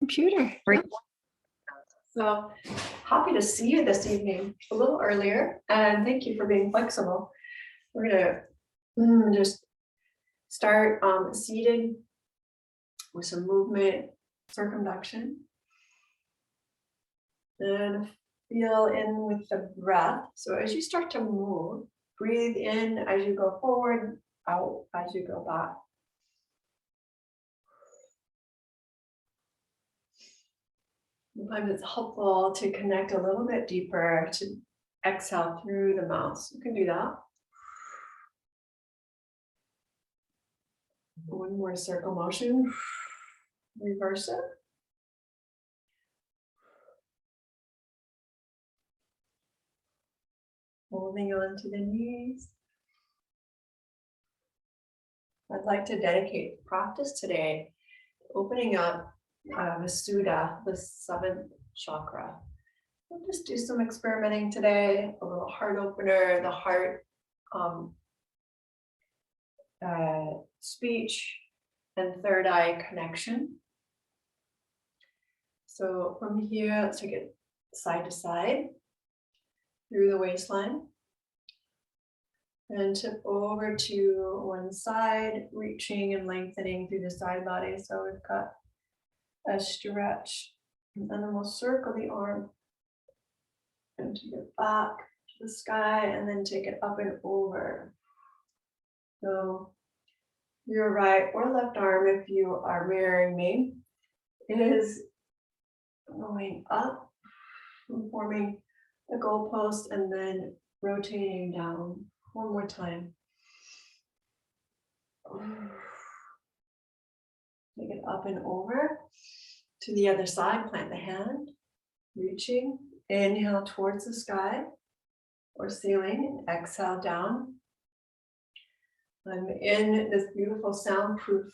computer. So happy to see you this evening, a little earlier, and thank you for being flexible. We're gonna just start seated with some movement, circumduction, and feel in with the breath. So as you start to move, breathe in as you go forward, out as you go back. Sometimes it's helpful to connect a little bit deeper, to exhale through the mouth. So you can do that. One more circle motion. Reverse it. Holding on to the knees. I'd like to dedicate the practice today to opening up Visuddha, the seventh chakra. We'll just do some experimenting today, a little heart opener, the heart speech and third eye connection. So from here, let's take it side to side through the waistline and tip over to one side, reaching and lengthening through the side body. So we've got a stretch, and then we'll circle the arm and take it back to the sky and then take it up and over. So your right or left arm, if you are mirroring me, is going up and forming the goalpost and then rotating down. One more time. Take it up and over to the other side. Plant the hand, reaching. Inhale towards the sky or ceiling and exhale down. I'm in this beautiful soundproof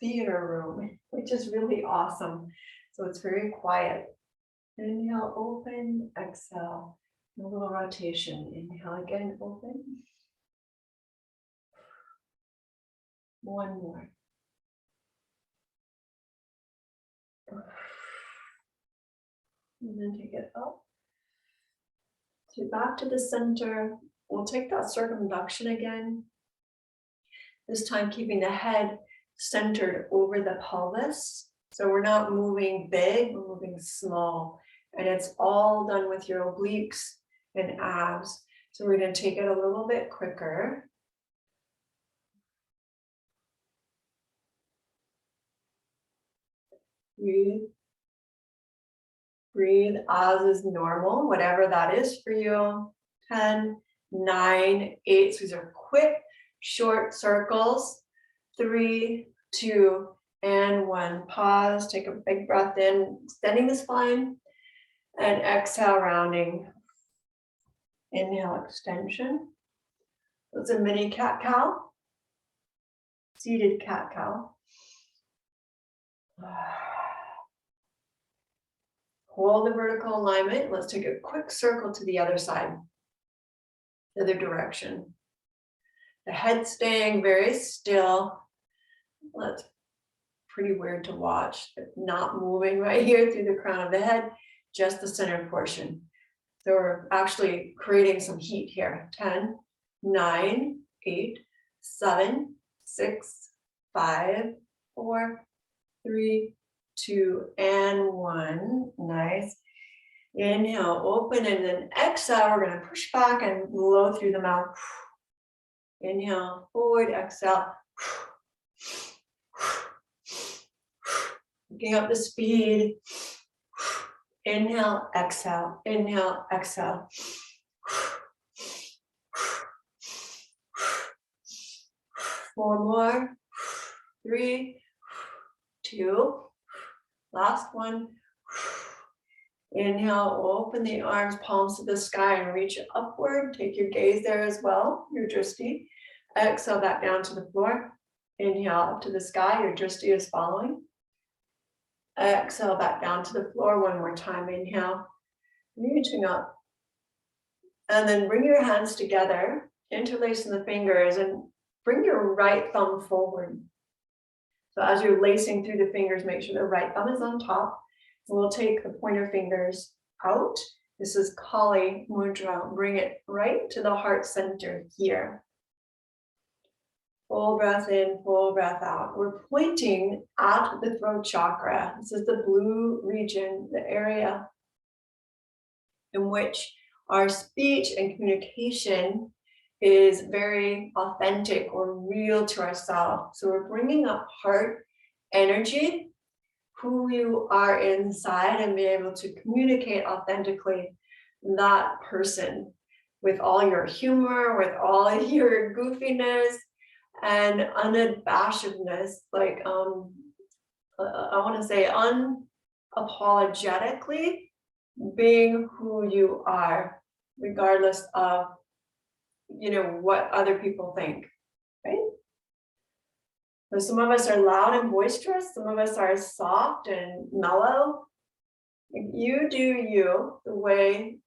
theater room, which is really awesome. So it's very quiet. Inhale, open, exhale. A little rotation. Inhale again, open. One more. And then take it up. So back to the center. We'll take that circumduction again. This time keeping the head centered over the pelvis. So we're not moving big, we're moving small. And it's all done with your obliques and abs. So we're going to take it a little bit quicker. Breathe. Breathe as is normal, whatever that is for you. 10, 9, 8. So these are quick, short circles. 3, 2, and 1. Pause, take a big breath in, extending the spine. And exhale, rounding. Inhale, extension. That's a mini cat-cow. Seated cat-cow. Hold the vertical alignment. Let's take a quick circle to the other side, the other direction. The head staying very still. That's pretty weird to watch, but not moving right here through the crown of the head, just the center portion. So we're actually creating some heat here. 10, 9, 8, 7, 6, 5, 4, 3, 2, and 1. Nice. Inhale, open, and then exhale. We're going to push back and blow through the mouth. Inhale, forward, exhale. Picking up the speed. Inhale, exhale, inhale, exhale. Four more. 3, 2. Last one. Inhale, open the arms, palms to the sky and reach upward. Take your gaze there as well, your drishti. Exhale back down to the floor. Inhale up to the sky, your drishti is following. Exhale back down to the floor one more time. Inhale, reaching up. And then bring your hands together, interlacing the fingers, and bring your right thumb forward. So as you're lacing through the fingers, make sure the right thumb is on top. We'll take the pointer fingers out. This is Kali mudra. Bring it right to the heart center here. Full breath in, full breath out. We're pointing at the throat chakra. This is the blue region, the area in which our speech and communication is very authentic or real to ourselves. So we're bringing up heart energy, who you are inside, and be able to communicate authentically that person with all your humor, with all your goofiness and unabashedness, like I want to say unapologetically being who you are, regardless of what other people think, right? So some of us are loud and boisterous, some of us are soft and mellow. You do you the way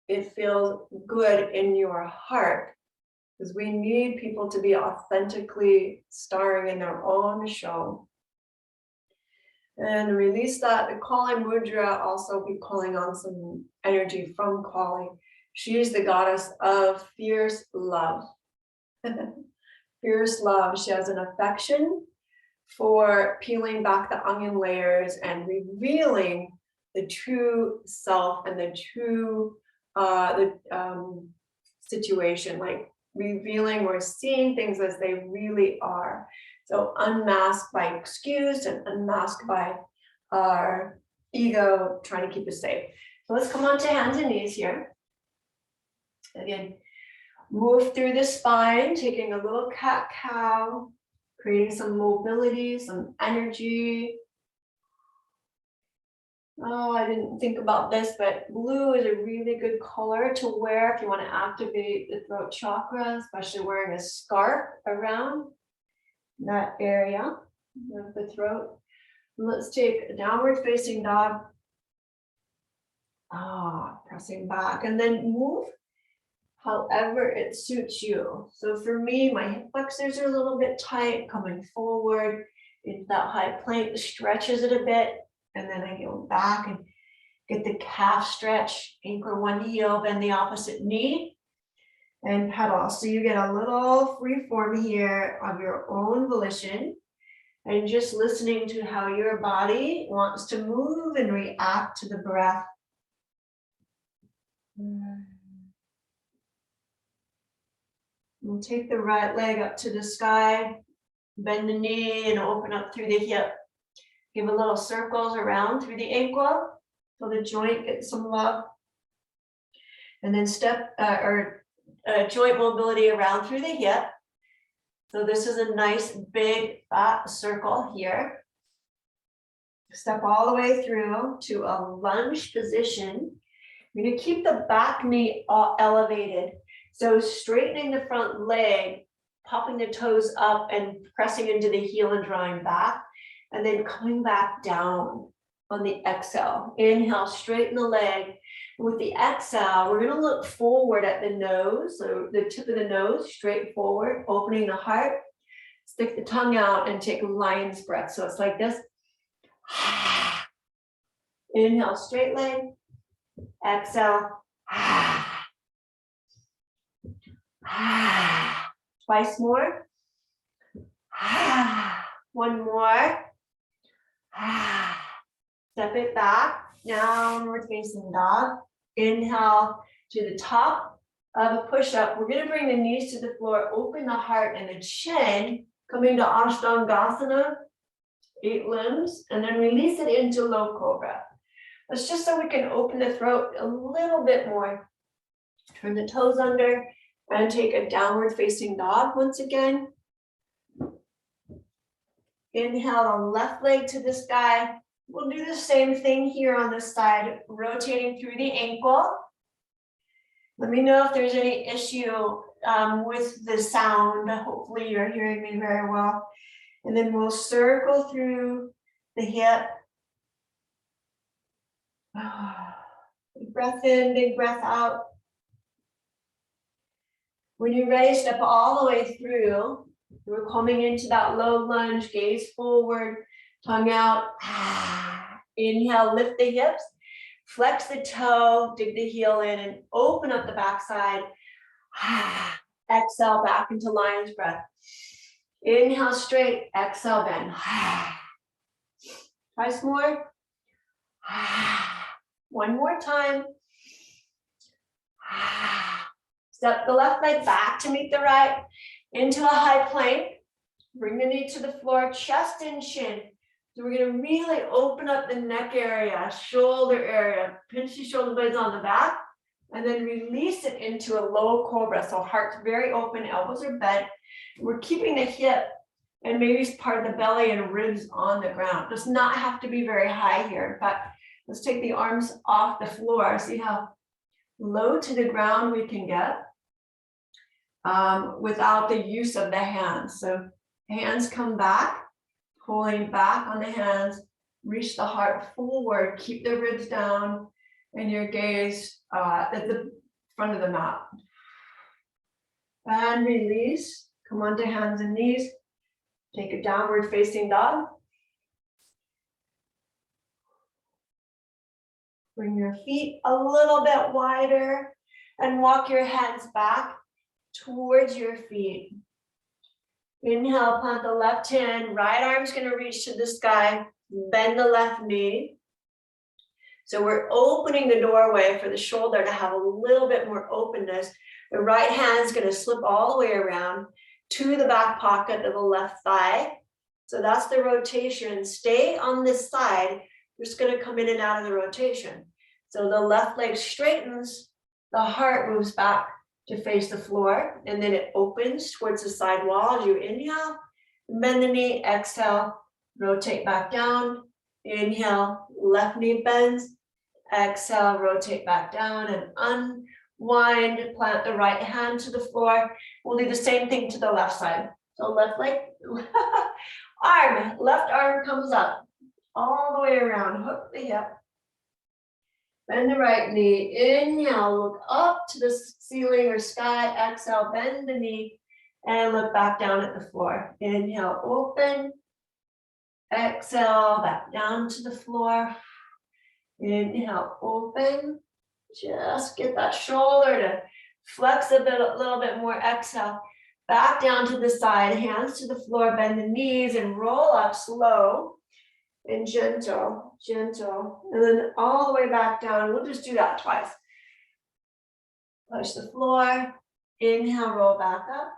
it feels good in your heart, because we need people to be authentically starring in their own show. And release that. The Kali mudra, also be calling on some energy from Kali. She is the goddess of fierce love. Fierce love. She has an affection for peeling back the onion layers and revealing the true self and the true situation, like revealing or seeing things as they really are. So unmasked by excuse and unmasked by our ego trying to keep us safe. So let's come on to hands and knees here. Again, move through the spine, taking a little cat-cow, creating some mobility, some energy. Oh, I didn't think about this, but blue is a really good color to wear if you want to activate the throat chakra, especially wearing a scarf around that area of the throat. And let's take a downward facing dog. Pressing back, and then move however it suits you. So for me, my hip flexors are a little bit tight, coming forward into that high plank, stretches it a bit, and then I go back and get the calf stretch, anchor one heel, bend the opposite knee, and pedal. So you get a little free form here of your own volition, and just listening to how your body wants to move and react to the breath. We'll take the right leg up to the sky, bend the knee and open up through the hip. Give a little circles around through the ankle so the joint gets some love. And then joint mobility around through the hip. So this is a nice big fat circle here. Step all the way through to a lunge position. You're going to keep the back knee elevated. So straightening the front leg, popping the toes up and pressing into the heel and drawing back, and then coming back down on the exhale. Inhale, straighten the leg. With the exhale, we're going to look forward at the nose, so the tip of the nose straight forward, opening the heart. Stick the tongue out and take lion's breath. So it's like this. Inhale, straight leg. Exhale. Twice more. One more. Step it back. Downward facing dog. Inhale to the top of a push-up. We're going to bring the knees to the floor, open the heart and the chin, coming to Ashtangasama, 8 limbs, and then release it into low cobra. That's just so we can open the throat a little bit more. Turn the toes under and take a downward facing dog once again. Inhale the left leg to the sky. We'll do the same thing here on this side, rotating through the ankle. Let me know if there's any issue with the sound. Hopefully you're hearing me very well. And then we'll circle through the hip. Big breath in, big breath out. When you're ready, step all the way through We're coming into that low lunge, gaze forward, tongue out. Inhale, lift the hips, flex the toe, dig the heel in, and open up the backside. Exhale back into lion's breath. Inhale straight, exhale bend. Twice more. One more time. Step the left leg back to meet the right into a high plank. Bring the knee to the floor, chest and chin. So we're going to really open up the neck area, shoulder area. Pinch the shoulder blades on the back and then release it into a low cobra. So heart's very open, elbows are bent. We're keeping the hip and maybe part of the belly and ribs on the ground. Does not have to be very high here. In fact, let's take the arms off the floor. See how low to the ground we can get without the use of the hands. So hands come back, pulling back on the hands, reach the heart forward, keep the ribs down and your gaze at the front of the mat. And release, come onto hands and knees. Take a downward facing dog. Bring your feet a little bit wider and walk your hands back towards your feet. Inhale, plant the left hand, right arm's gonna reach to the sky, bend the left knee. So we're opening the doorway for the shoulder to have a little bit more openness. The right hand's gonna slip all the way around to the back pocket of the left thigh. So that's the rotation. Stay on this side. You're just gonna come in and out of the rotation. So the left leg straightens, the heart moves back to face the floor, and then it opens towards the side wall as you inhale, bend the knee, exhale, rotate back down, inhale, left knee bends, exhale, rotate back down and unwind, plant the right hand to the floor. We'll do the same thing to the left side. So left leg, left arm comes up, all the way around, hook the hip. Bend the right knee, inhale, look up to the ceiling or sky, exhale, bend the knee, and look back down at the floor. Inhale, open, exhale, back down to the floor. Inhale, open, just get that shoulder to flex a little bit more, exhale, back down to the side, hands to the floor, bend the knees and roll up slow. And gentle, gentle, and then all the way back down. We'll just do that twice. Push the floor, inhale, roll back up.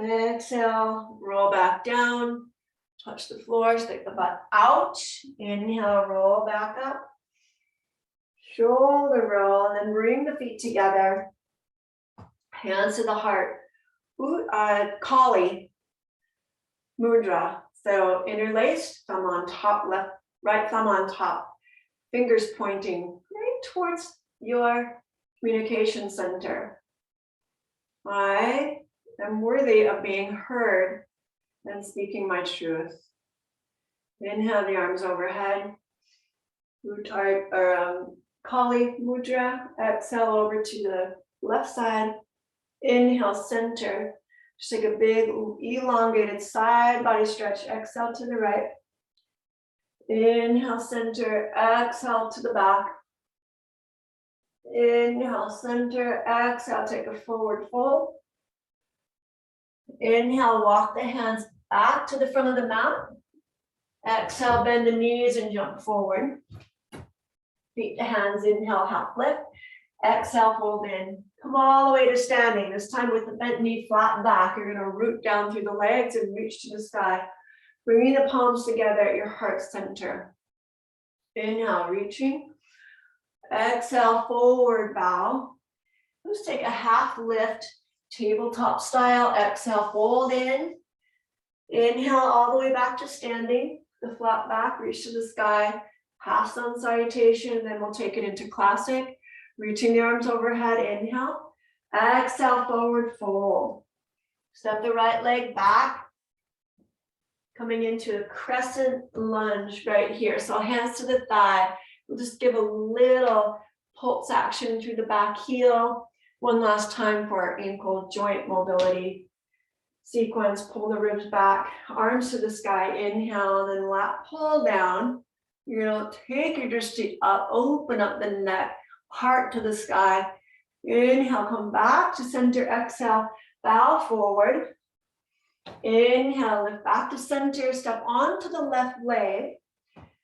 Exhale, roll back down. Touch the floor, stick the butt out. Inhale, roll back up. Shoulder roll, and then bring the feet together. Hands to the heart. Kali mudra. So interlaced, thumb on top, left, right thumb on top, fingers pointing right towards your communication center. I am worthy of being heard and speaking my truth. Inhale the arms overhead. Kali mudra. Exhale over to the left side. Inhale, center. Just take a big elongated side body stretch. Exhale to the right. Inhale, center. Exhale to the back. Inhale, center. Exhale, take a forward fold. Inhale, walk the hands back to the front of the mat. Exhale, bend the knees and jump forward. Feet to hands, inhale, half lift. Exhale, fold in. Come all the way to standing. This time with the bent knee, flat back. You're going to root down through the legs and reach to the sky. Bringing the palms together at your heart center. Inhale, reaching. Exhale, forward bow. Let's take a half lift, tabletop style. Exhale, fold in. Inhale, all the way back to standing. The flat back, reach to the sky. Half sun salutation. Then we'll take it into classic. Reaching the arms overhead, inhale. Exhale, forward fold. Step the right leg back. Coming into a crescent lunge right here. So hands to the thigh. We'll just give a little pulse action through the back heel. One last time for our ankle joint mobility. sequence. Pull the ribs back, arms to the sky. Inhale, then lap pull down. You're gonna take your drishti up, open up the neck, heart to the sky. Inhale, come back to center. Exhale, bow forward. Inhale, lift back to center, step onto the left leg,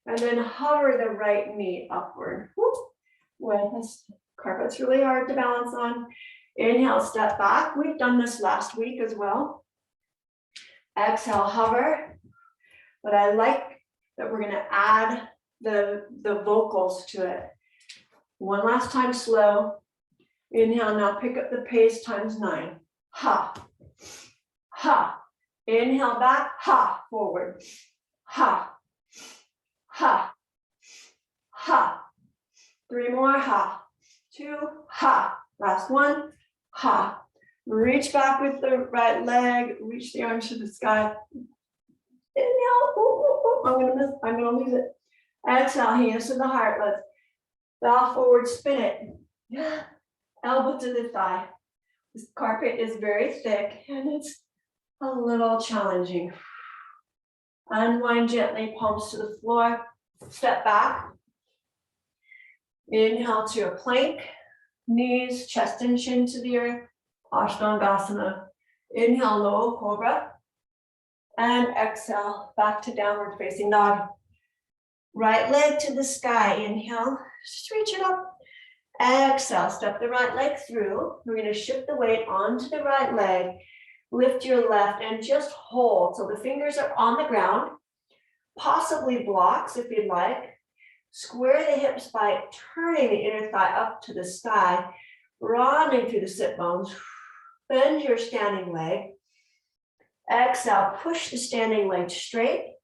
and then hover the right knee upward. Well, this carpet's really hard to balance on. Inhale, step back. We've done this last week as well. Exhale, hover. But I like that we're gonna add the vocals to it. One last time, slow. Inhale, now pick up the pace times 9. Ha, ha. Inhale back, ha, forward. Ha, ha, ha. 3 more, ha. 2, ha. Last one, ha. Reach back with the right leg, reach the arms to the sky. Inhale, I'm gonna lose it. Exhale, hands to the heart. Let's bow forward, spin it. Elbow to the thigh. This carpet is very thick and it's a little challenging. Unwind gently, palms to the floor. Step back. Inhale to a plank. Knees, chest and chin to the earth. Ashtangasama. Inhale, low cobra. And exhale, back to downward facing dog. Right leg to the sky. Inhale, stretch it up. Exhale, step the right leg through. We're going to shift the weight onto the right leg. Lift your left and just hold. So the fingers are on the ground. Possibly blocks if you'd like. Square the hips by turning the inner thigh up to the sky. Broadening through the sit bones. Bend your standing leg. Exhale, push the standing leg straight.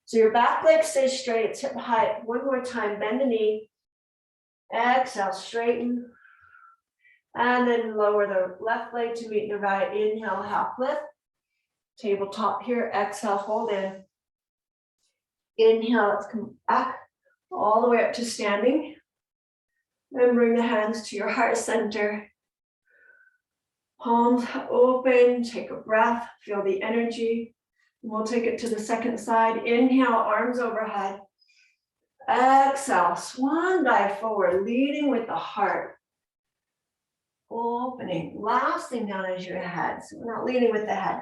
So your back leg stays straight, it's hip height. One more time, bend the knee. Exhale, straighten. And then lower the left leg to meet the right. Inhale, half lift. Tabletop here, exhale, hold in. Inhale, let's come back all the way up to standing. Then bring the hands to your heart center. Palms open, take a breath, feel the energy. We'll take it to the second side. Inhale, arms overhead. Exhale, swan dive forward, leading with the heart. Opening, last thing down is your head. So we're not leading with the head.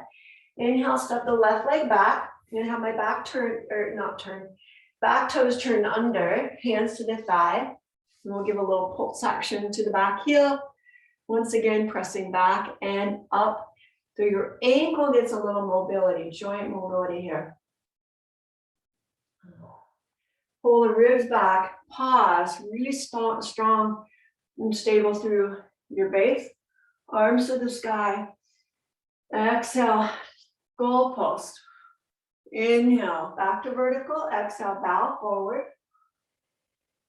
Inhale, step the left leg back. I'm gonna have my back turn, or not turn, back toes turned under, hands to the thigh. And we'll give a little pulse action to the back heel. Once again, pressing back and up. So your ankle gets a little mobility, joint mobility here. Pull the ribs back, pause, really strong and stable through your base. Arms to the sky. Exhale, goalpost. Inhale, back to vertical. Exhale, bow forward.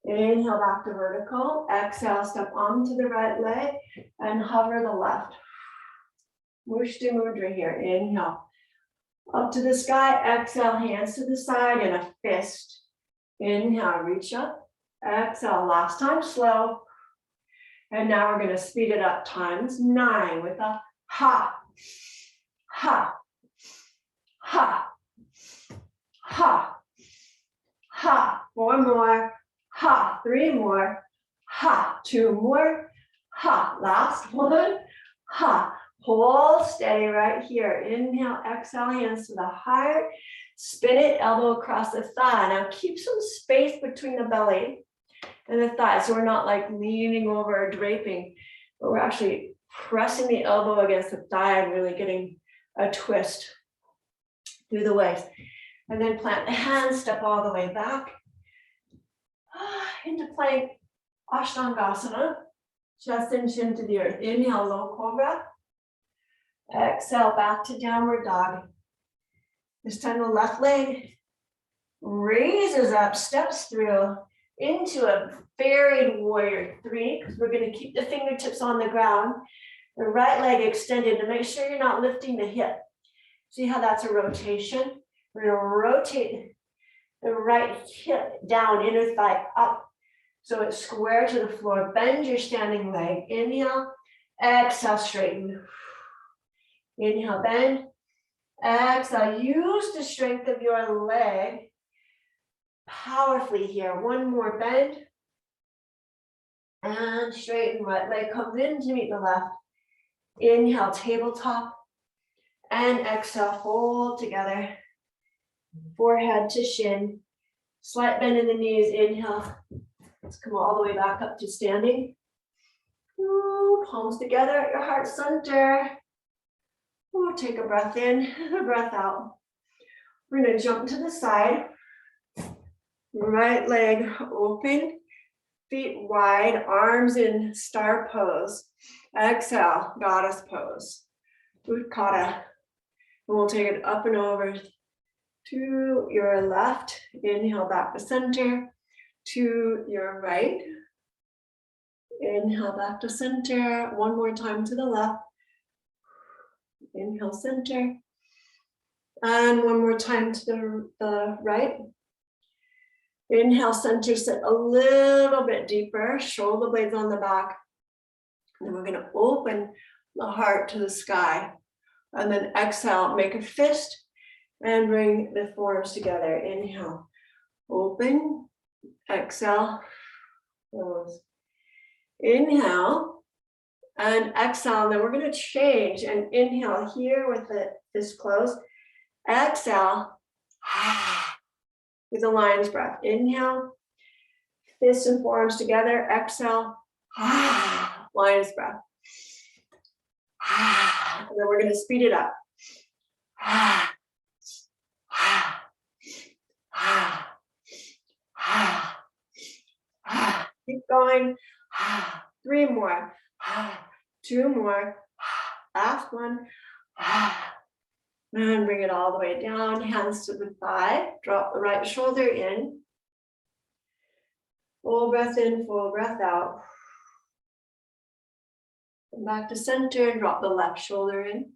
Inhale, back to vertical. Exhale, step onto the right leg and hover the left. Mushti mudra here. Inhale, up to the sky. Exhale, hands to the side and a fist. Inhale, reach up. Exhale, last time, slow. And now we're going to speed it up times 9 with a ha, ha, ha, ha, ha. 4 more, ha. 3 more, ha. 2 more, ha. Last one, ha. Hold steady right here. Inhale, exhale, hands to the heart. Spin it, elbow across the thigh. Now keep some space between the belly and the thigh. So we're not like leaning over or draping, but we're actually pressing the elbow against the thigh and really getting a twist through the waist. And then plant the hands, step all the way back into plank, Ashtangasama. Chest and chin to the earth. Inhale, low cobra. Exhale, back to downward dog. This time the left leg raises up, steps through into a varied warrior 3, because we're going to keep the fingertips on the ground. The right leg extended to make sure you're not lifting the hip. See how that's a rotation? We're going to rotate the right hip down, inner thigh up, so it's square to the floor. Bend your standing leg. Inhale, exhale, straighten. Inhale, bend. Exhale, use the strength of your leg powerfully here. One more bend. And straighten, right leg comes in to meet the left. Inhale, tabletop. And exhale, fold together. Forehead to shin. Slight bend in the knees, inhale. Let's come all the way back up to standing. Ooh, palms together at your heart center. Ooh, take a breath in, a breath out. We're gonna jump to the side. Right leg open, feet wide, arms in star pose. Exhale, goddess pose. Utthana. And we'll take it up and over to your left. Inhale back to center. To your right. Inhale back to center. One more time to the left. Inhale center. And one more time to the right. Inhale center, sit a little bit deeper. Shoulder blades on the back. And then we're going to open the heart to the sky. And then exhale, make a fist and bring the forearms together. Inhale, open, exhale, close. Inhale and exhale. And then we're going to change and inhale here with the fist closed. Exhale with a lion's breath. Inhale, fists and forearms together. Exhale, lion's breath. And then we're going to speed it up. Keep going. 3 more. 2 more. Last one. And bring it all the way down. Hands to the thigh. Drop the right shoulder in. Full breath in, full breath out. Come back to center and drop the left shoulder in.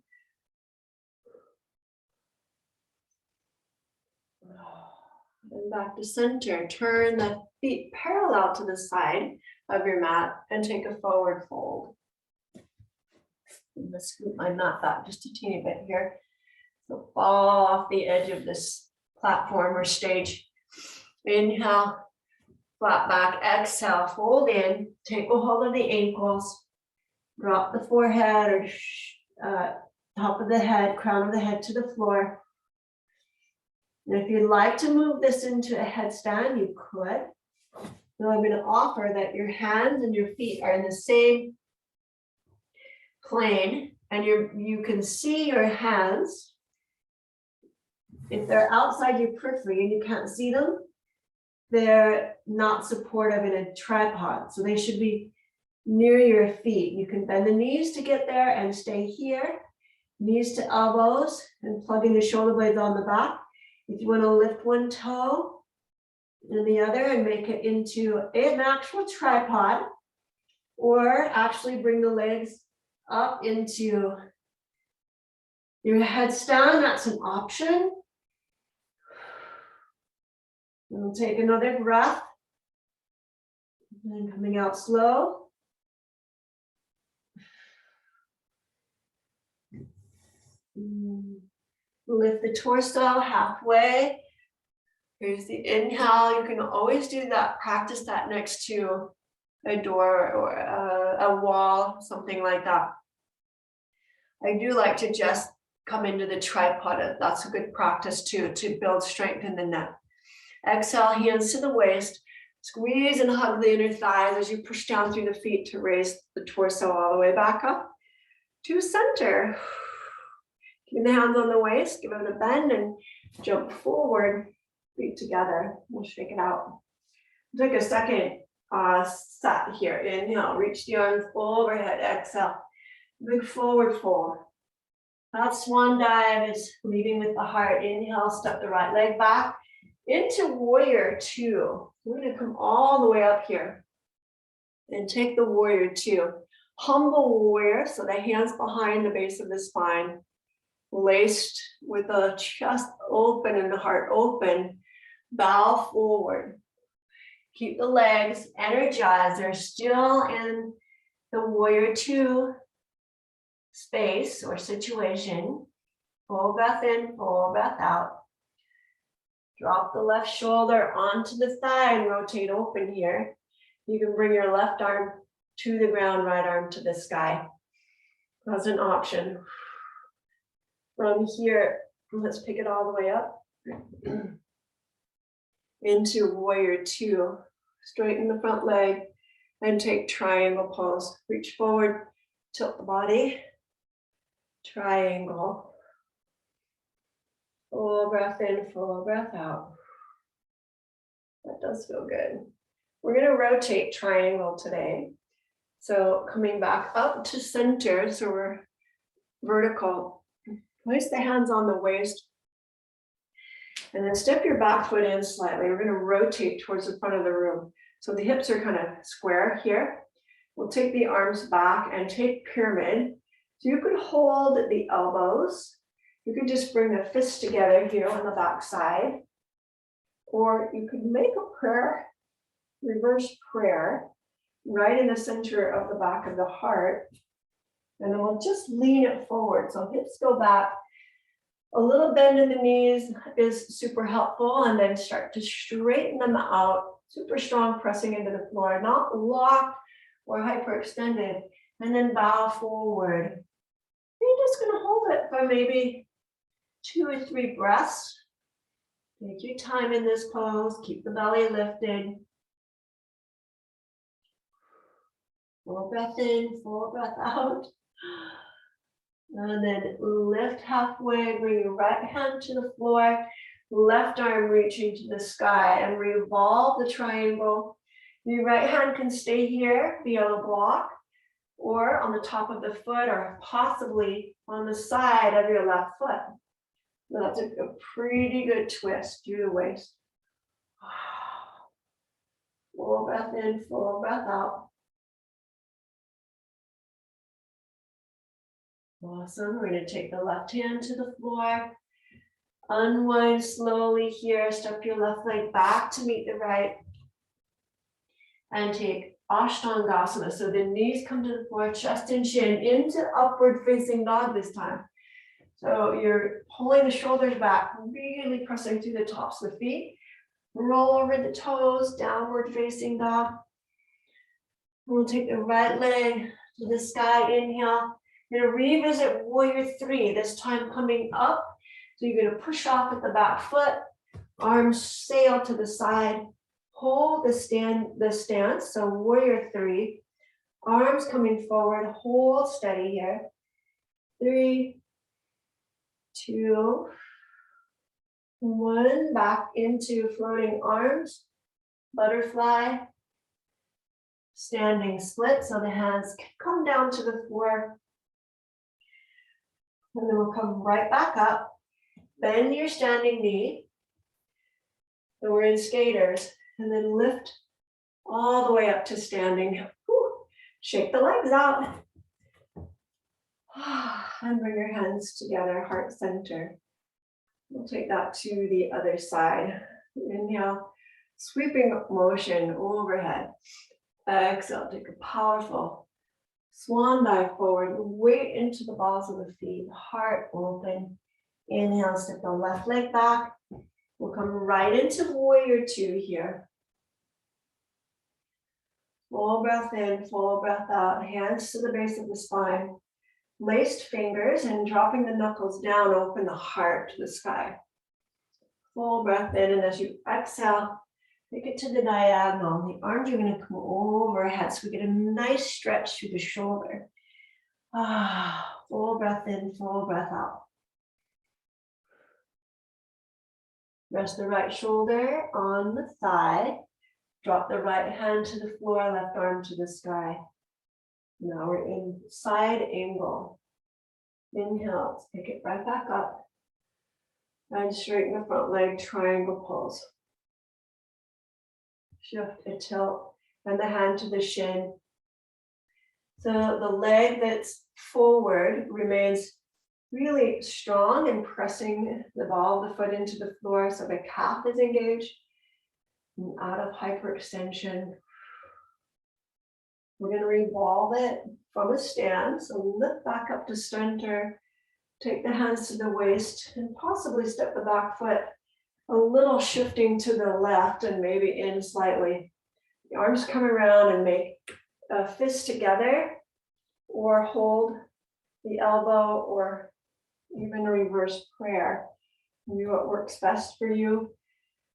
And back to center. Turn the feet parallel to the side of your mat and take a forward fold. I'm going to scoot my mat back just a teeny bit here. So fall off the edge of this platform or stage. Inhale, flat back, exhale, fold in, take a hold of the ankles. Drop the forehead or top of the head, crown of the head to the floor. And if you'd like to move this into a headstand, you could. Now I'm going to offer that your hands and your feet are in the same plane, and you can see your hands. If they're outside your periphery and you can't see them, they're not supportive in a tripod. So they should be near your feet. You can bend the knees to get there and stay here. Knees to elbows and plugging the shoulder blades on the back. If you want to lift one toe and the other and make it into an actual tripod, or actually bring the legs up into your headstand, that's an option. And we'll take another breath. And coming out slow. Lift the torso halfway. Here's the inhale. You can always do that, practice that next to a door or a wall, something like that. I do like to just come into the tripod. That's a good practice too, to build strength in the neck. Exhale, hands to the waist. Squeeze and hug the inner thighs as you push down through the feet to raise the torso all the way back up to center. Keep the hands on the waist, give it a bend and jump forward, feet together. We'll shake it out. Take a second set here. Inhale, reach the arms overhead. Exhale, big forward fold. That swan dive is leading with the heart. Inhale, step the right leg back into warrior 2. We're going to come all the way up here and take the warrior 2. Humble warrior, so the hands behind the base of the spine, laced with the chest open and the heart open. Bow forward. Keep the legs energized. They're still in the warrior 2 space or situation. Full breath in, full breath out. Drop the left shoulder onto the thigh and rotate open here. You can bring your left arm to the ground, right arm to the sky. That's an option. From here, let's pick it all the way up. Into warrior two. Straighten the front leg and take triangle pose. Reach forward, tilt the body. Triangle. Full breath in, full breath out. That does feel good. We're going to rotate triangle today. So coming back up to center, so we're vertical. Place the hands on the waist. And then step your back foot in slightly. We're going to rotate towards the front of the room. So the hips are kind of square here. We'll take the arms back and take pyramid. So you could hold the elbows. You could just bring the fists together here on the back side. Or you could make a prayer, reverse prayer, right in the center of the back of the heart. And then we'll just lean it forward. So hips go back. A little bend in the knees is super helpful. And then start to straighten them out. Super strong pressing into the floor, not locked or hyperextended. And then bow forward. You're just going to hold it for maybe 2 or 3 breaths. Take your time in this pose. Keep the belly lifted. Full breath in, full breath out. And then lift halfway, bring your right hand to the floor, left arm reaching to the sky, and revolve the triangle. Your right hand can stay here via the block, or on the top of the foot, or possibly on the side of your left foot. That's a pretty good twist through the waist. Full breath in, full breath out. Awesome. We're going to take the left hand to the floor. Unwind slowly here. Step your left leg back to meet the right. And take Ashtangasama. So the knees come to the floor, chest and shin into upward facing dog this time. So you're pulling the shoulders back, really pressing through the tops of the feet. Roll over the toes, downward facing dog. We'll take the right leg to the sky, inhale. You're going to revisit warrior three, this time coming up. So you're going to push off at the back foot, arms sail to the side, hold the stance. So warrior three, arms coming forward, hold steady here. 3, 2, 1, back into floating arms, butterfly, standing split. So the hands come down to the floor. And then we'll come right back up. Bend your standing knee. So we're in skaters. And then lift all the way up to standing. Whew. Shake the legs out. And bring your hands together, heart center. We'll take that to the other side. Inhale, sweeping motion overhead. Exhale, take a powerful swan dive forward. Weight into the balls of the feet, heart open. Inhale, step the left leg back. We'll come right into warrior two here. Full breath in, full breath out. Hands to the base of the spine. Laced fingers and dropping the knuckles down, open the heart to the sky. Full breath in, and as you exhale, take it to the diagonal. The arms are going to come overhead, so we get a nice stretch through the shoulder. Full breath in, full breath out. Rest the right shoulder on the thigh. Drop the right hand to the floor, left arm to the sky. Now we're in side angle. Inhale, let's pick it right back up. And straighten the front leg, triangle pose. Shift a tilt and the hand to the shin. So the leg that's forward remains really strong and pressing the ball of the foot into the floor so the calf is engaged and out of hyperextension. We're going to revolve it from a stand. So lift back up to center, Take the hands to the waist and possibly step the back foot a little, shifting to the left and maybe in slightly. The arms come around and make a fist together, or hold the elbow, or even a reverse prayer. Do what works best for you.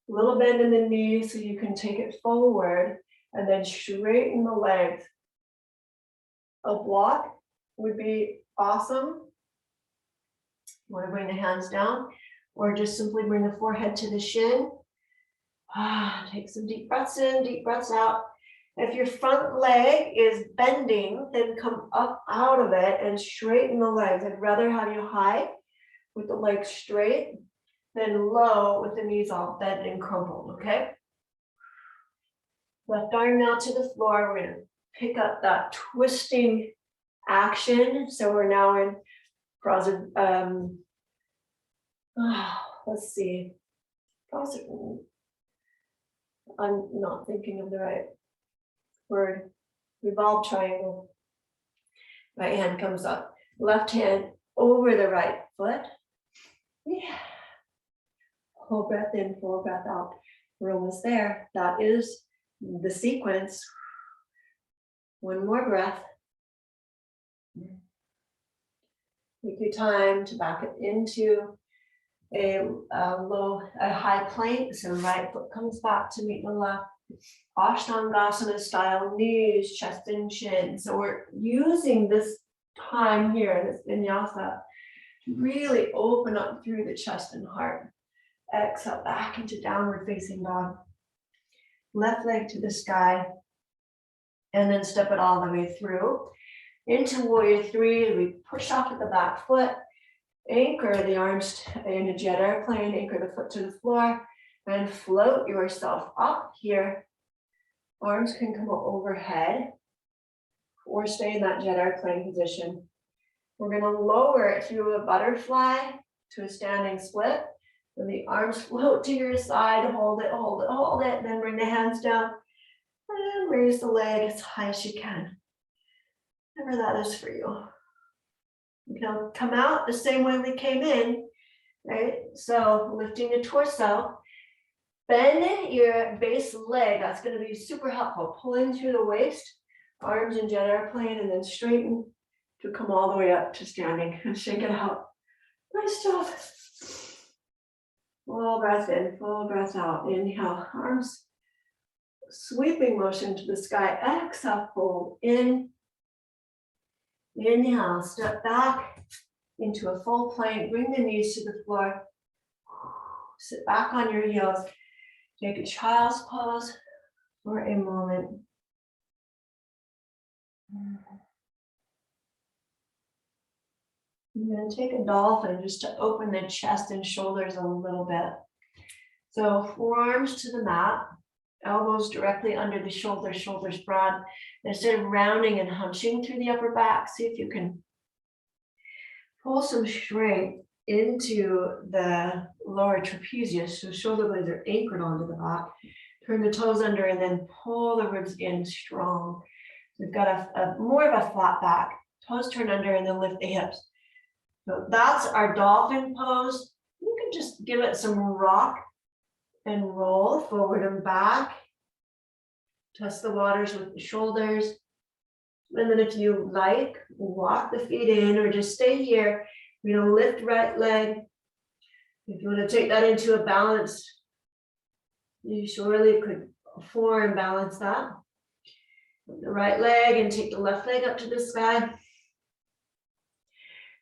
A little bend in the knees so you can take it forward, and then straighten the legs. A block would be awesome. You want to bring the hands down, or just simply bring the forehead to the shin. Take some deep breaths in, deep breaths out. If your front leg is bending, then come up out of it and straighten the legs. I'd rather have you high with the legs straight than low with the knees all bent and crumpled, okay? Left arm now to the floor. We're gonna pick up that twisting action. So we're now in let's see. I'm not thinking of the right word. Revolve triangle. Right hand comes up. Left hand over the right foot. Yeah. Full breath in, full breath out. We're almost there. That is the sequence. One more breath. Take your time to back it into a high plank. So right foot comes back to meet the left. Ashtangasama style, knees, chest and chin. So we're using this time here, this vinyasa, to really open up through the chest and heart. Exhale back into downward facing dog. Left leg to the sky. And then step it all the way through. Into warrior three, we push off at the back foot. Anchor the arms in a jet airplane, anchor the foot to the floor, and float yourself up here. Arms can come up overhead or stay in that jet airplane position. We're going to lower it through a butterfly to a standing split. Then the arms float to your side, hold it, hold it, hold it, and then bring the hands down and raise the leg as high as you can. Whatever that is for you. You can come out the same way we came in, right? So lifting the torso, bend your base leg. That's going to be super helpful. Pulling through the waist, arms in jet airplane, and then straighten to come all the way up to standing. And shake it out. Nice job. Full breath in, full breath out. Inhale, arms sweeping motion to the sky. Exhale, fold in. Inhale, step back into a full plank. Bring the knees to the floor. Sit back on your heels. Take a child's pose for a moment. I'm going to take a dolphin just to open the chest and shoulders a little bit. So forearms to the mat, elbows directly under the shoulders, shoulders broad. Instead of rounding and hunching through the upper back, see if you can pull some strength into the lower trapezius. So shoulder blades are anchored onto the back. Turn the toes under and then pull the ribs in strong. We've got a more of a flat back. Toes turn under and then lift the hips. So that's our dolphin pose. You can just give it some rock and roll forward and back. Test the waters with the shoulders. And then if you like, walk the feet in or just stay here. We're going to lift right leg. If you want to take that into a balance, you surely could form balance that. The right leg and take the left leg up to the sky.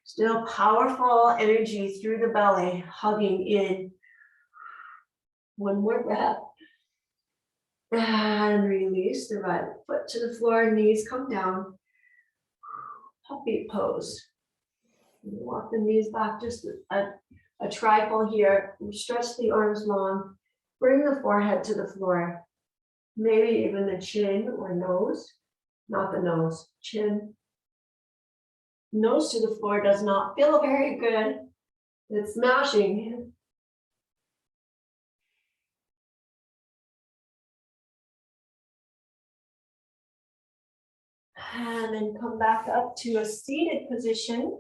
Still powerful energy through the belly, hugging in. One more breath. And release the right foot to the floor, knees come down. Puppy pose. Walk the knees back just a trifle here. Stretch the arms long. Bring the forehead to the floor. Maybe even the chin or nose. Not the nose, chin. Nose to the floor does not feel very good. It's smashing. And then come back up to a seated position.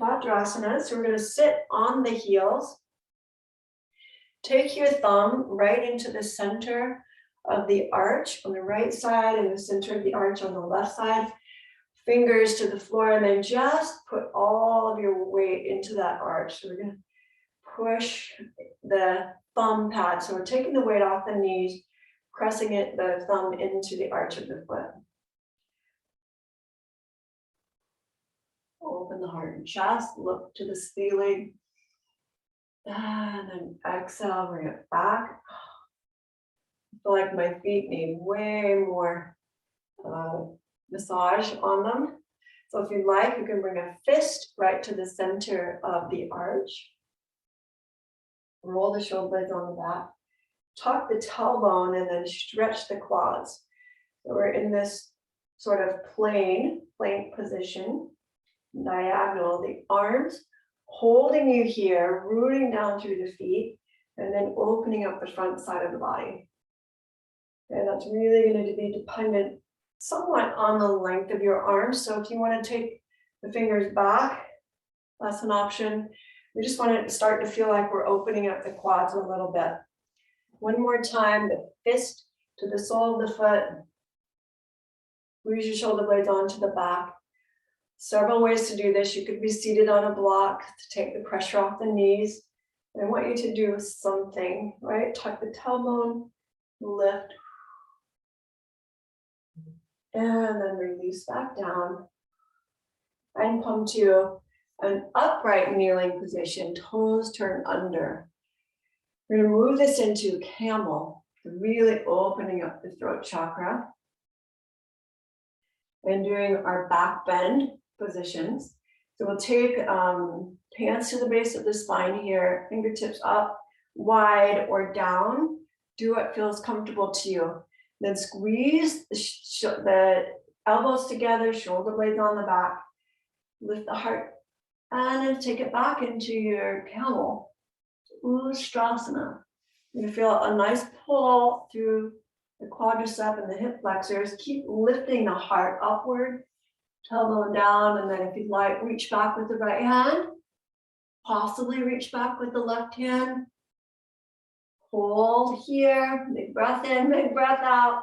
Bhadrasana. So we're going to sit on the heels. Take your thumb right into the center of the arch on the right side and the center of the arch on the left side. Fingers to the floor, and then just put all of your weight into that arch. So we're going to push the thumb pad. So we're taking the weight off the knees, pressing the thumb into the arch of the foot. Open the heart and chest, look to the ceiling. And then exhale, bring it back. I feel like my feet need way more massage on them. So if you like, you can bring a fist right to the center of the arch. Roll the shoulder blades on the back. Tuck the tailbone and then stretch the quads. So we're in this sort of plank position, diagonal, the arms holding you here, rooting down through the feet, and then opening up the front side of the body. And that's really going to be dependent somewhat on the length of your arms. So if you want to take the fingers back, that's an option. We just want to start to feel like we're opening up the quads a little bit. One more time, the fist to the sole of the foot. Squeeze your shoulder blades onto the back. Several ways to do this. You could be seated on a block to take the pressure off the knees. And I want you to do something, right? Tuck the tailbone, lift. And then release back down. And come to an upright kneeling position, toes turn under. We're going to move this into Camel, really opening up the throat chakra. And doing our back bend positions. So we'll take hands to the base of the spine here, fingertips up, wide or down. Do what feels comfortable to you. Then squeeze the elbows together, shoulder blades on the back. Lift the heart and then take it back into your camel. Ustrasana. You're gonna feel a nice pull through the quadricep and the hip flexors. Keep lifting the heart upward, tailbone down, and then if you'd like, reach back with the right hand. Possibly reach back with the left hand. Hold here, big breath in, big breath out.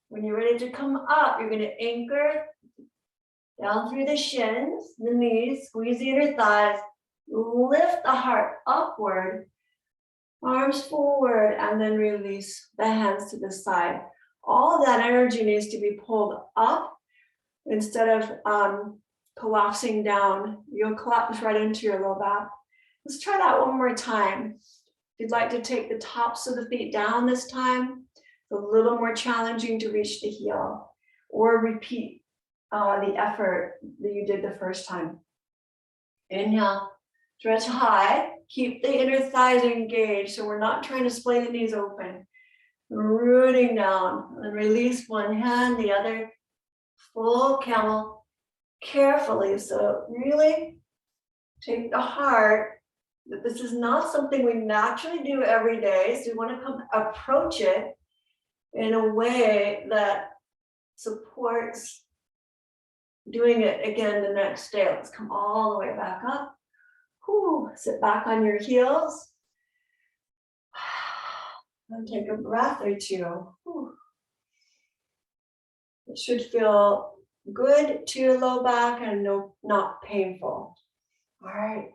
When you're ready to come up, you're going to anchor down through the shins, the knees, squeeze the inner thighs, lift the heart upward, arms forward, and then release the hands to the side. All of that energy needs to be pulled up instead of collapsing down. You'll collapse right into your low back. Let's try that one more time. If you'd like to take the tops of the feet down this time, it's a little more challenging to reach the heel, or repeat the effort that you did the first time. Inhale, stretch high, keep the inner thighs engaged, so we're not trying to splay the knees open. Rooting down, and release one hand, the other, full camel, carefully. So really take the heart. That this is not something we naturally do every day, so we want to approach it in a way that supports doing it again the next day. Let's come all the way back up. Whew, sit back on your heels. And take a breath or two. Whew. It should feel good to your low back and not painful. All right.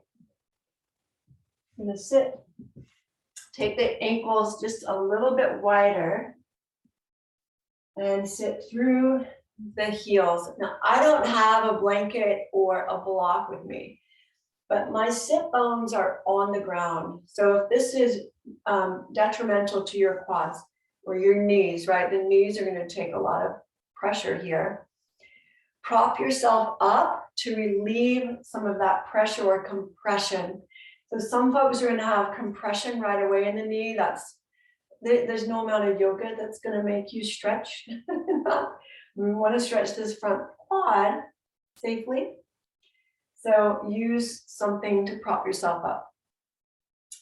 I'm going to sit. Take the ankles just a little bit wider and sit through the heels. Now, I don't have a blanket or a block with me, but my sit bones are on the ground. So if this is detrimental to your quads or your knees, right? The knees are going to take a lot of pressure here. Prop yourself up to relieve some of that pressure or compression. So some folks are going to have compression right away in the knee. There's no amount of yoga that's going to make you stretch. We want to stretch this front quad safely. So use something to prop yourself up.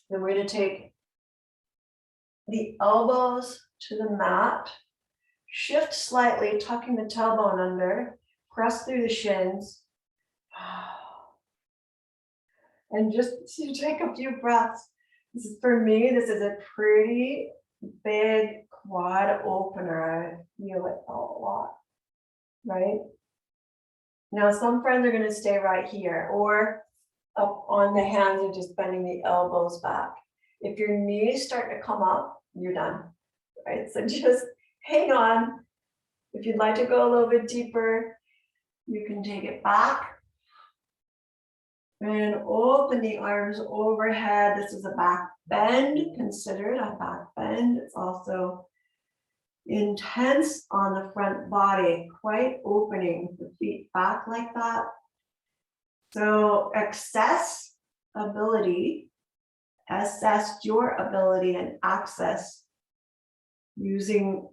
Then we're going to take the elbows to the mat, shift slightly, tucking the tailbone under, press through the shins, And just to take a few breaths. This is, for me, this is a pretty big quad opener. I feel it a lot, right? Now, some friends are going to stay right here or up on the hands and just bending the elbows back. If your knees start to come up, you're done, right? So just hang on. If you'd like to go a little bit deeper, you can take it back. And open the arms overhead. This is a back bend, considered a back bend. It's also intense on the front body, quite opening the feet back like that. So assess your ability and access using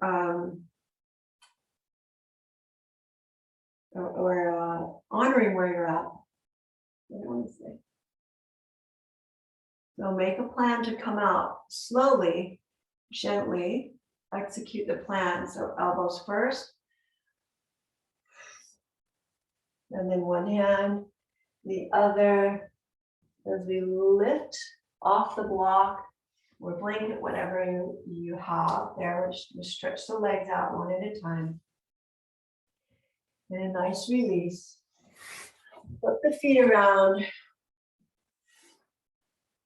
honoring where you're at. So make a plan to come out slowly, gently, execute the plan. So elbows first, and then one hand, the other, as we lift off the block or blanket, whatever you have there. Just stretch the legs out one at a time. And a nice release. Flip the feet around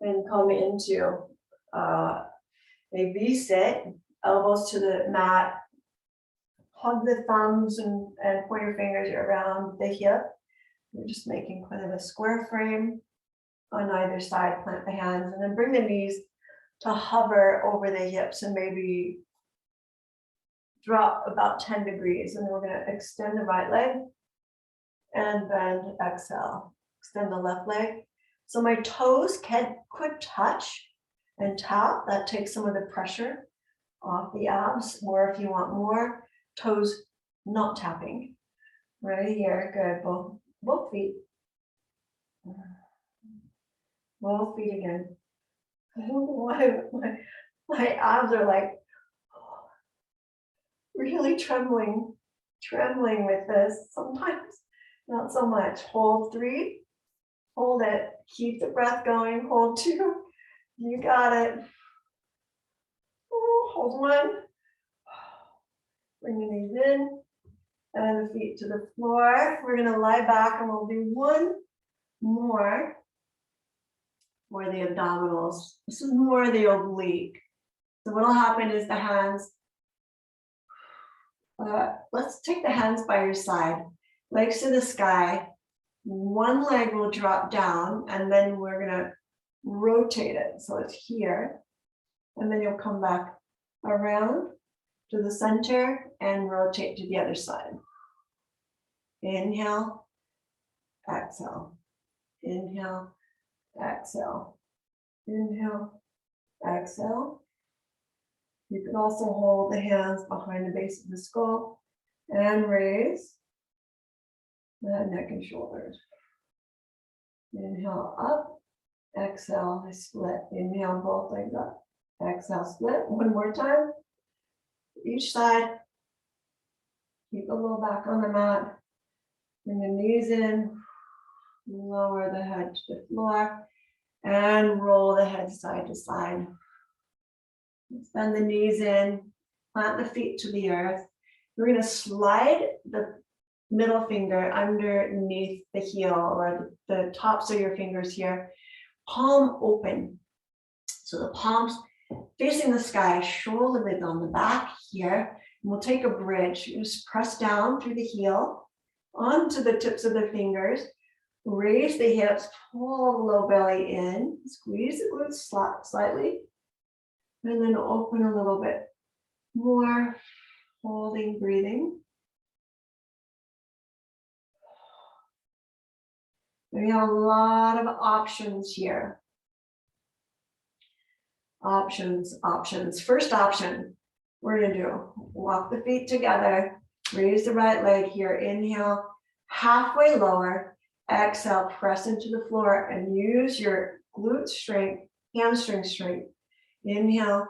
and come into a V-sit, elbows to the mat. Hug the thumbs and pointer fingers around the hip. You're just making kind of a square frame on either side. Plant the hands and then bring the knees to hover over the hips and maybe drop about 10 degrees. And we're going to extend the right leg and bend, exhale. Extend the left leg. So my toes could touch and tap. That takes some of the pressure off the abs. Or if you want more, toes not tapping. Right here, good. Both feet. Both feet again. I don't know why my abs are like really trembling with this. Sometimes not so much. Hold 3, hold it, keep the breath going, hold 2, you got it. Hold 1, bring the knees in, and the feet to the floor. We're gonna lie back and we'll do one more for the abdominals. This is more the oblique. So what'll happen is the hands, let's take the hands by your side, legs to the sky. One leg will drop down and then we're gonna rotate it. So it's here. And then you'll come back around to the center and rotate to the other side. Inhale, exhale, inhale, exhale, inhale, exhale. You can also hold the hands behind the base of the skull and raise the neck and shoulders. Inhale up, exhale, split. Inhale, both legs up. Exhale, split. One more time. Each side. Keep a little back on the mat. Bring the knees in. Lower the head to the floor. And roll the head side to side. Bend the knees in. Plant the feet to the earth. We're going to slide the middle finger underneath the heel or the tops of your fingers here. Palm open. So the palms facing the sky, shoulder width on the back here. And we'll take a bridge. You just press down through the heel onto the tips of the fingers. Raise the hips, pull the low belly in, squeeze the glutes slightly, and then open a little bit more, holding, breathing. We have a lot of options here. Options. First option, we're gonna do, walk the feet together, raise the right leg here, inhale, halfway lower, exhale, press into the floor and use your glute strength, hamstring strength. Inhale,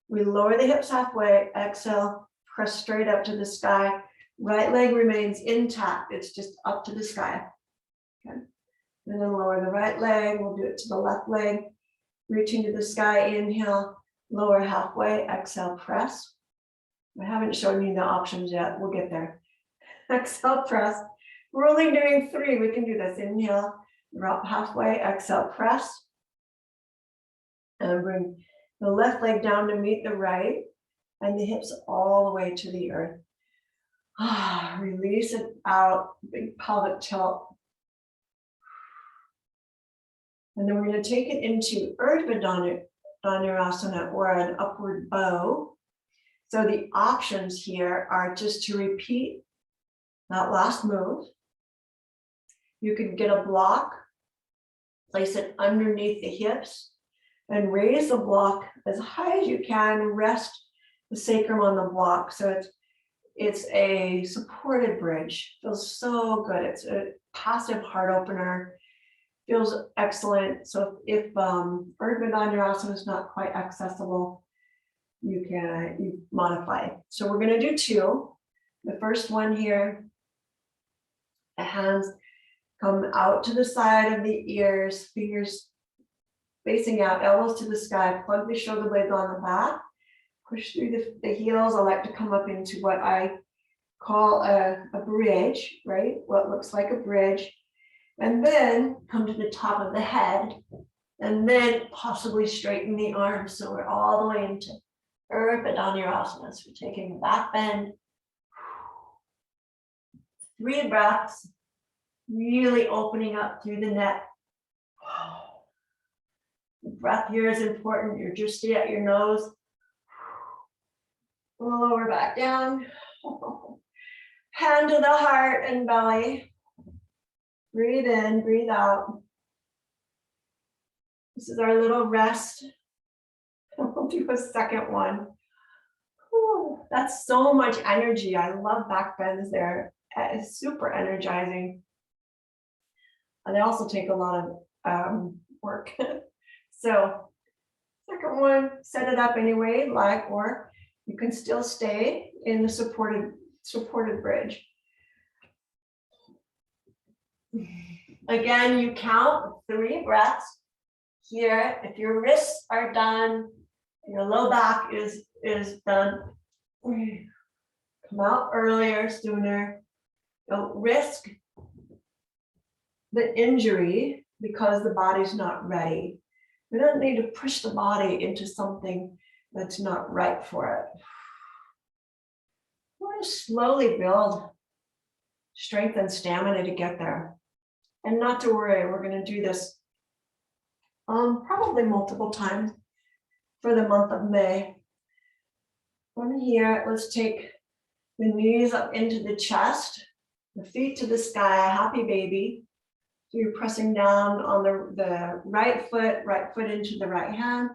we lower the hips halfway, exhale, press straight up to the sky. Right leg remains intact, it's just up to the sky. Okay. And then lower the right leg. We'll do it to the left leg. Reaching to the sky, inhale, lower halfway, exhale, press. I haven't shown you the options yet. We'll get there. Exhale, press. We're only doing 3. We can do this. Inhale, drop halfway, exhale, press. And bring the left leg down to meet the right and the hips all the way to the earth. Release it out, big pelvic tilt. And then we're going to take it into Urdhva Dhanurasana, or an upward bow. So the options here are just to repeat that last move. You could get a block, place it underneath the hips, and raise the block as high as you can. Rest the sacrum on the block. So it's a supported bridge. Feels so good. It's a passive heart opener. Feels excellent. So if Urdhva Dhanurasana is not quite accessible, you modify. So we're going to do 2. The first one here, the hands come out to the side of the ears, fingers facing out, elbows to the sky, plug the shoulder blades on the back, push through the heels. I like to come up into what I call a bridge, right? What looks like a bridge. And then come to the top of the head, and then possibly straighten the arms. So we're all the way into Urdhva Dhanurasana. So we're taking a back bend. 3 breaths, really opening up through the neck. The breath here is important. You're just at your nose. Lower back down. Hand to the heart and belly. Breathe in, breathe out. This is our little rest. We'll do a second one. Whew, that's so much energy. I love back bends there. It's super energizing. And they also take a lot of work. So second one, set it up anyway, like, or you can still stay in the supported bridge. Again, you count 3 breaths here. If your wrists are done, your low back is done, come out earlier, sooner. Don't risk the injury because the body's not ready. We don't need to push the body into something that's not right for it. We want to slowly build strength and stamina to get there. And not to worry, we're going to do this probably multiple times for the month of May. From here, let's take the knees up into the chest, the feet to the sky, a happy baby. So you're pressing down on the right foot into the right hand,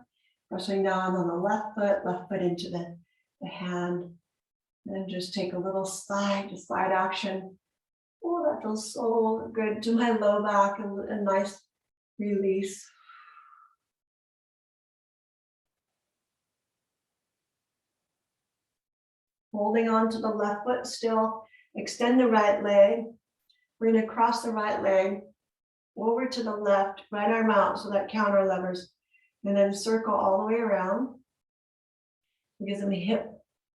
pressing down on the left foot into the hand. And just take a little side to side action. Oh, that feels so good to my low back, and a nice release. Holding on to the left foot still, extend the right leg. We're going to cross the right leg over to the left, right arm out, so that counter levers, and then circle all the way around. It gives them a hip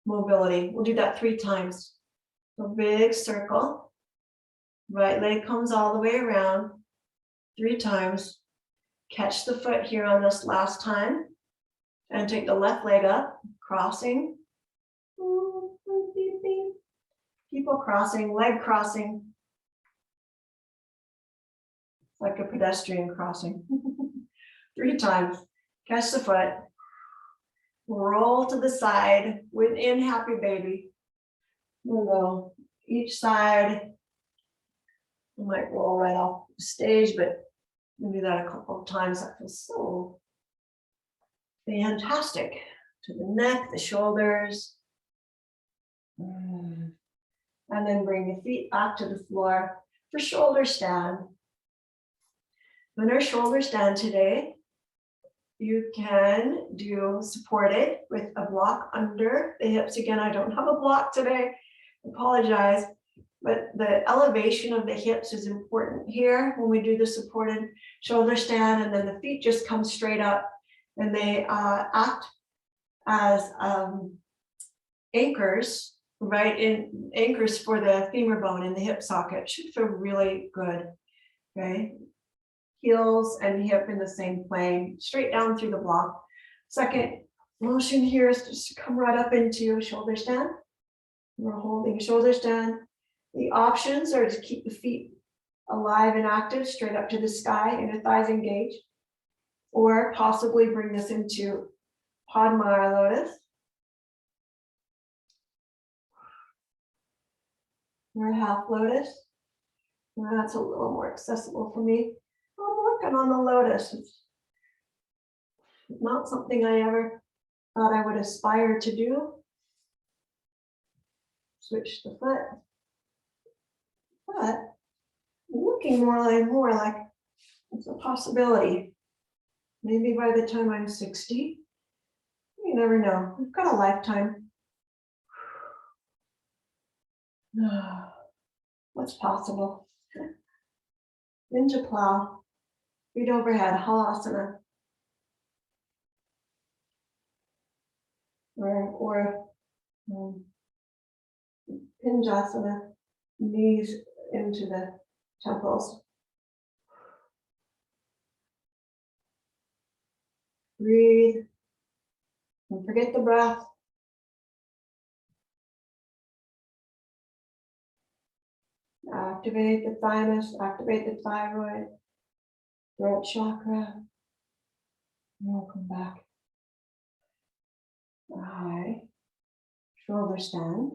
mobility. We'll do that 3 times. So big circle. Right leg comes all the way around 3 times. Catch the foot here on this last time and take the left leg up, crossing. People crossing, leg crossing. It's like a pedestrian crossing. 3 times. Catch the foot. Roll to the side within happy baby. We'll go each side. You might roll right off the stage, but we'll do that a couple of times. That feels so fantastic. To the neck, the shoulders. And then bring the feet back to the floor for shoulder stand. In our shoulder stand today, you can do supported with a block under the hips. Again, I don't have a block today. Apologize. but the elevation of the hips is important here when we do the supported shoulder stand, and then the feet just come straight up and they act as anchors, right? In anchors for the femur bone in the hip socket. Should feel really good. Okay. Heels and hip in the same plane, straight down through the block. Second motion here is just to come right up into a shoulder stand. We're holding shoulder stand. The options are to keep the feet alive and active, straight up to the sky, and the thighs engaged, or possibly bring this into Padma lotus. Or half lotus. Well, that's a little more accessible for me. I'm working on the lotus. It's not something I ever thought I would aspire to do. Switch the foot. But looking more like it's a possibility. Maybe by the time I'm 60, you never know. We've got a lifetime. What's possible? Ninja plow, feet overhead, halasana. Or pinjasana, knees into the temples. Breathe and forget the breath. Activate the thymus, activate the thyroid, throat chakra. And we'll come back. Right. Shoulder stand.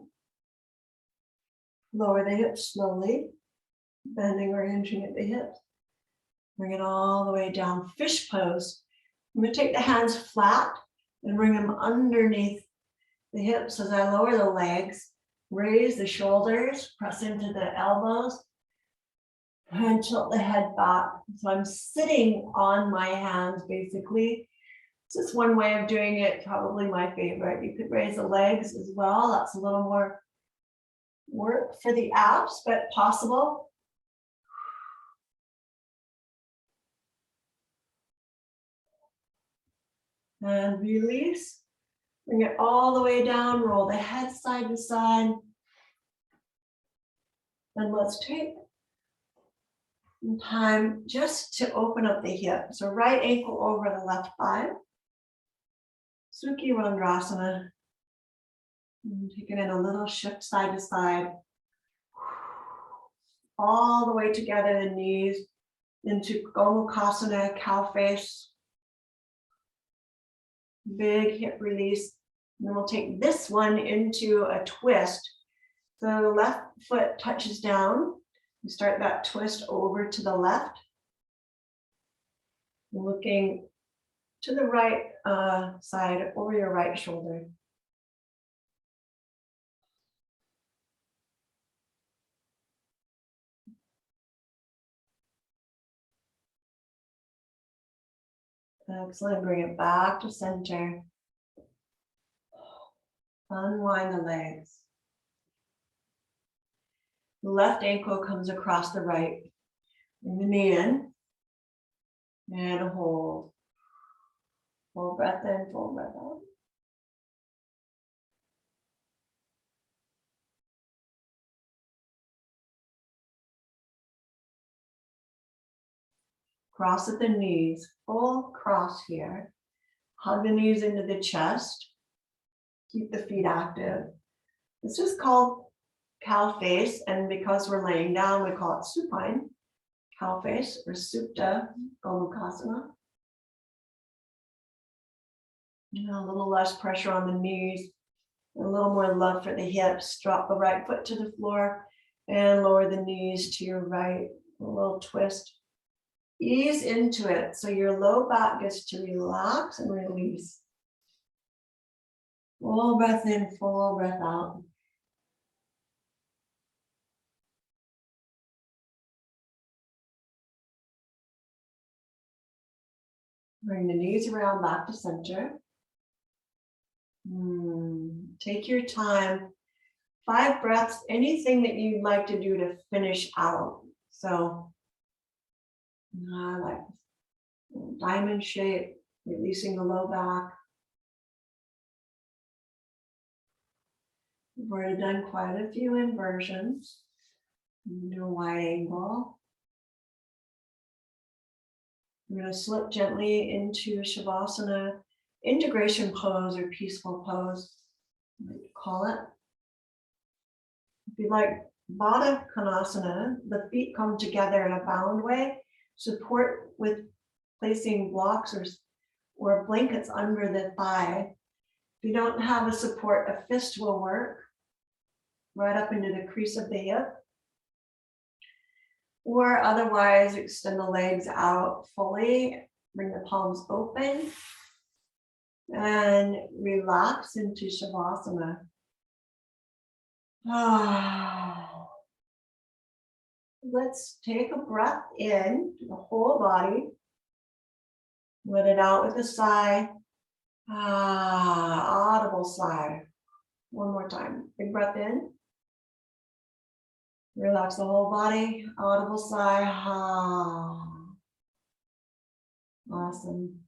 Lower the hips slowly, bending or hinging at the hips. Bring it all the way down. Fish pose. I'm going to take the hands flat and bring them underneath the hips as I lower the legs. Raise the shoulders, press into the elbows, and tilt the head back. So I'm sitting on my hands basically. This is one way of doing it, probably my favorite. You could raise the legs as well. That's a little more work for the abs, but possible. And release. Bring it all the way down, roll the head side to side. And let's take some time just to open up the hip. So right ankle over the left thigh. Sukhi Bhadrasana. Take it in a little shift side to side. All the way together, the knees into Gomukhasana, cow face. Big hip release. And then we'll take this one into a twist. So the left foot touches down. You start that twist over to the left. Looking to the right side over your right shoulder. Excellent. Bring it back to center. Unwind the legs. The left ankle comes across the right. Bring the knee in. And hold. Full breath in, full breath out. Cross at the knees, full cross here. Hug the knees into the chest. Keep the feet active. This is called cow face, and because we're laying down, we call it supine. Cow face or supta Gomukhasana. A little less pressure on the knees, a little more love for the hips. Drop the right foot to the floor and lower the knees to your right. A little twist. Ease into it so your low back gets to relax and release. Full breath in, full breath out. Bring the knees around back to center. Take your time 5 breaths, anything that you'd like to do to finish out. So, like diamond shape, releasing the low back. We've already done quite a few inversions. Do a wide angle. We're going to slip gently into Shavasana Integration pose or peaceful pose, I like to call it. If you like Bhadrasana, the feet come together in a bound way. Support with placing blocks or blankets under the thigh. If you don't have a support, a fist will work right up into the crease of the hip. Or otherwise, extend the legs out fully, bring the palms open, and relax into Shavasana. Let's take a breath in to the whole body. Let it out with a sigh. Audible sigh. One more time. Big breath in. Relax the whole body. Audible sigh. Awesome.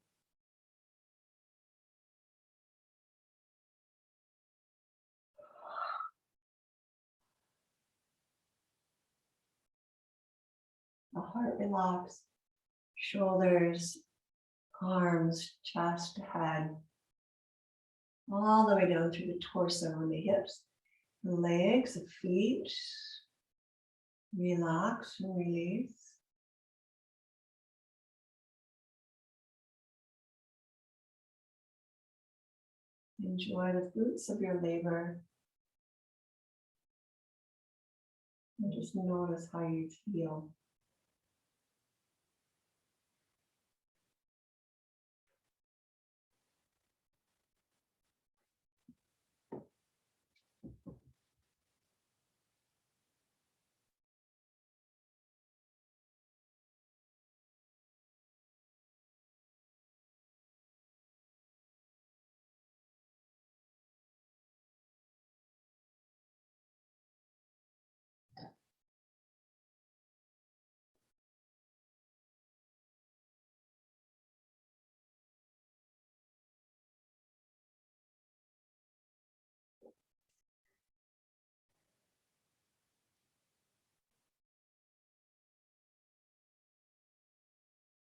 The heart relax. Shoulders, arms, chest, head. All the way down through the torso and the hips. The legs, the feet. Relax and release. Enjoy the fruits of your labor. And just notice how you feel.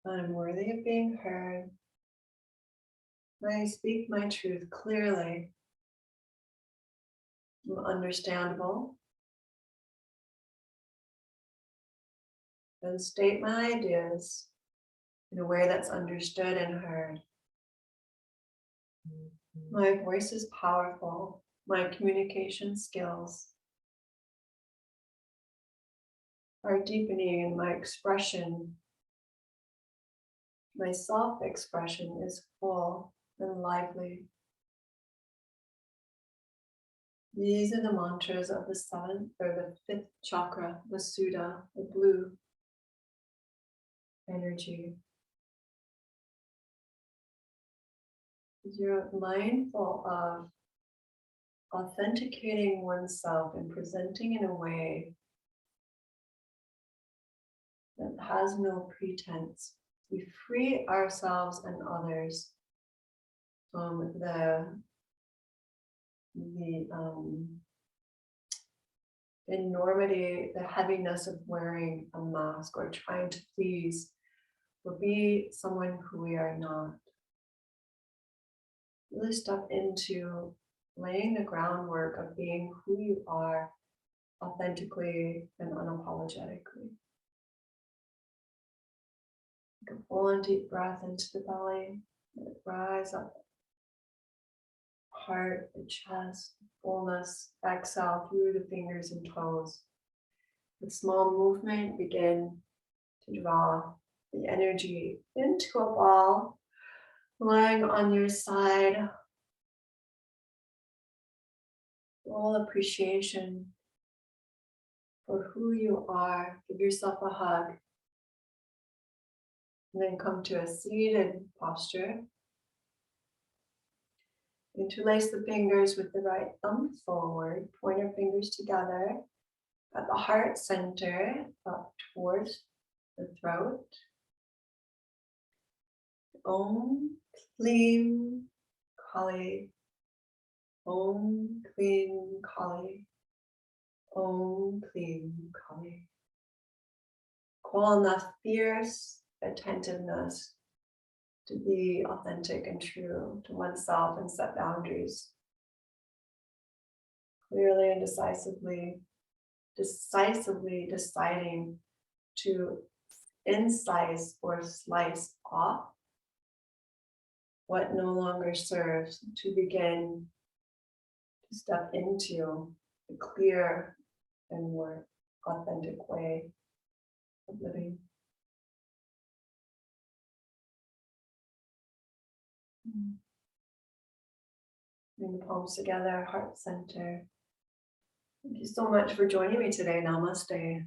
I'm worthy of being heard. I speak my truth clearly. I'm understandable. And state my ideas in a way that's understood and heard. My voice is powerful. My communication skills are deepening in my expression. My self-expression is full and lively. These are the mantras of the 7th or the 5th chakra, the Suddha, the blue energy. You're mindful of authenticating oneself and presenting in a way that has no pretense. We free ourselves and others from the enormity, the heaviness of wearing a mask or trying to please or be someone who we are not. Really step into laying the groundwork of being who you are authentically and unapologetically. Take a full and deep breath into the belly. Let it rise up. Heart, the chest, fullness. Exhale through the fingers and toes. With small movement, begin to draw the energy into a ball, lying on your side. Full appreciation for who you are. Give yourself a hug. And then come to a seated posture. Interlace the fingers with the right thumb forward, pointer fingers together at the heart center, up towards the throat. Om Klim Kali. Om Klim Kali. Om Klim Kali. Call on the fierce attentiveness to be authentic and true to oneself and set boundaries. Clearly and decisively deciding to incise or slice off what no longer serves, to begin to step into a clear and more authentic way of living. Bring the palms together, heart center. Thank you so much for joining me today. Namaste.